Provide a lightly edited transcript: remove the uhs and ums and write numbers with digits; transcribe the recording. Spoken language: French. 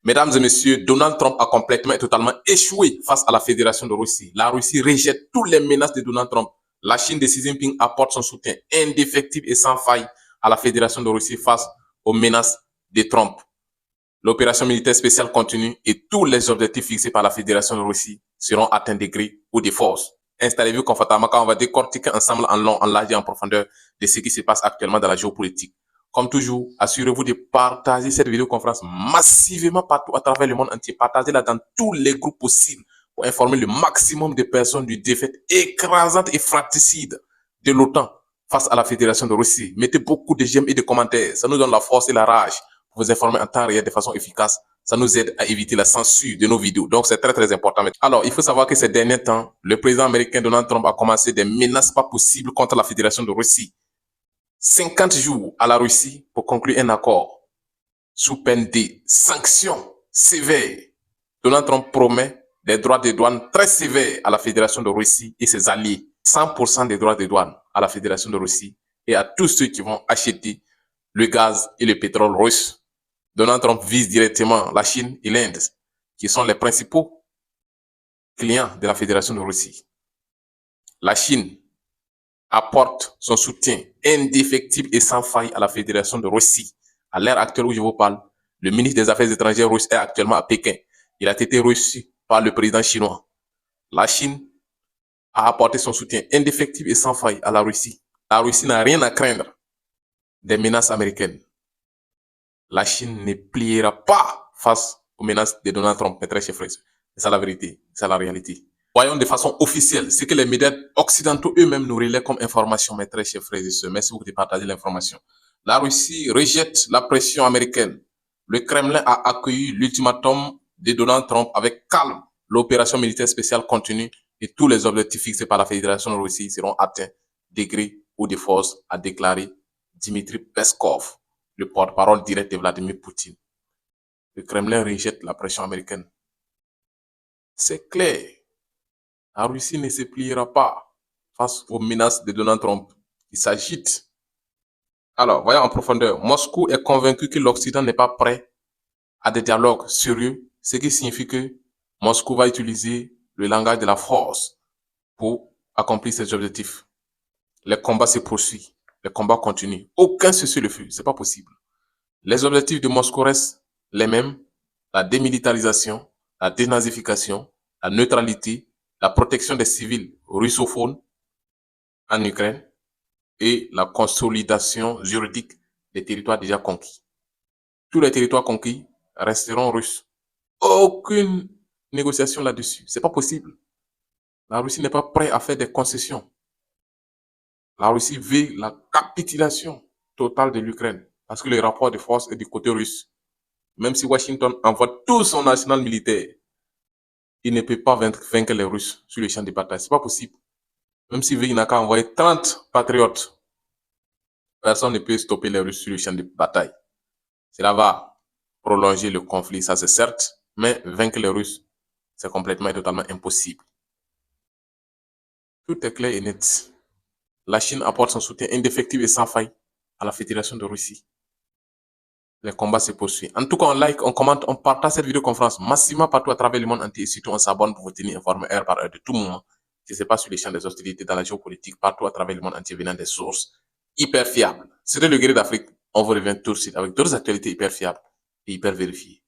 Mesdames et messieurs, Donald Trump a complètement et totalement échoué face à la Fédération de Russie. La Russie rejette toutes les menaces de Donald Trump. La Chine de Xi Jinping apporte son soutien indéfectible et sans faille à la Fédération de Russie face aux menaces de Trump. L'opération militaire spéciale continue et tous les objectifs fixés par la Fédération de Russie seront atteints de gré ou de force. Installez-vous confortablement car on va décortiquer ensemble en long, en large et en profondeur de ce qui se passe actuellement dans la géopolitique. Comme toujours, assurez-vous de partager cette vidéoconférence massivement partout à travers le monde entier. Partagez-la dans tous les groupes possibles pour informer le maximum de personnes du défaite écrasante et fratricide de l'OTAN face à la Fédération de Russie. Mettez beaucoup de j'aime et de commentaires. Ça nous donne la force et la rage pour vous informer en temps réel de façon efficace. Ça nous aide à éviter la censure de nos vidéos. Donc, c'est très, très important. Alors, il faut savoir que ces derniers temps, le président américain Donald Trump a commencé des menaces pas possibles contre la Fédération de Russie. 50 jours à la Russie pour conclure un accord sous peine de sanctions sévères. Donald Trump promet des droits de douane très sévères à la Fédération de Russie et ses alliés. 100% des droits de douane à la Fédération de Russie et à tous ceux qui vont acheter le gaz et le pétrole russe. Donald Trump vise directement la Chine et l'Inde, qui sont les principaux clients de la Fédération de Russie. La Chine apporte son soutien indéfectible et sans faille à la Fédération de Russie. À l'heure actuelle où je vous parle, le ministre des Affaires étrangères russe est actuellement à Pékin. Il a été reçu par le président chinois. La Chine a apporté son soutien indéfectible et sans faille à la Russie. La Russie n'a rien à craindre des menaces américaines. La Chine ne pliera pas face aux menaces de Donald Trump, mes très chers frères. C'est ça la vérité, c'est la réalité. Voyons de façon officielle ce que les médias occidentaux eux-mêmes nous relaient comme information, mes très chers frères et sœurs. Merci beaucoup de partager l'information. La Russie rejette la pression américaine. Le Kremlin a accueilli l'ultimatum de Donald Trump avec calme. L'opération militaire spéciale continue et tous les objectifs fixés par la Fédération de Russie seront atteints de gré ou de force, a déclaré Dmitry Peskov, le porte-parole direct de Vladimir Poutine. Le Kremlin rejette la pression américaine. C'est clair. La Russie ne se pliera pas face aux menaces de Donald Trump. Il s'agite. Alors, voyons en profondeur. Moscou est convaincu que l'Occident n'est pas prêt à des dialogues sérieux, ce qui signifie que Moscou va utiliser le langage de la force pour accomplir ses objectifs. Les combats se poursuivent. Les combats continuent. Aucun cessez-le-feu. C'est pas possible. Les objectifs de Moscou restent les mêmes. La démilitarisation, la dénazification, la neutralité, la protection des civils russophones en Ukraine et la consolidation juridique des territoires déjà conquis. Tous les territoires conquis resteront russes. Aucune négociation là-dessus. C'est pas possible. La Russie n'est pas prête à faire des concessions. La Russie veut la capitulation totale de l'Ukraine parce que le rapport de force est du côté russe. Même si Washington envoie tout son arsenal militaire, il ne peut pas vaincre les Russes sur le champ de bataille. C'est pas possible. Même s'il veut, il n'a qu'à envoyer 30 patriotes. Personne ne peut stopper les Russes sur le champ de bataille. Cela va prolonger le conflit, ça c'est certes, mais vaincre les Russes, c'est complètement et totalement impossible. Tout est clair et net. La Chine apporte son soutien indéfectible et sans faille à la Fédération de Russie. Les combats se poursuivent. En tout cas, on like, on commente, on partage cette vidéoconférence massivement partout à travers le monde entier. Et surtout, on s'abonne pour vous tenir informé heure par heure de tout moment. Ce n'est pas sur les champs des hostilités dans la géopolitique, partout à travers le monde entier, venant des sources hyper fiables. C'était le Guerrier d'Afrique. On vous revient tout de suite avec d'autres actualités hyper fiables et hyper vérifiées.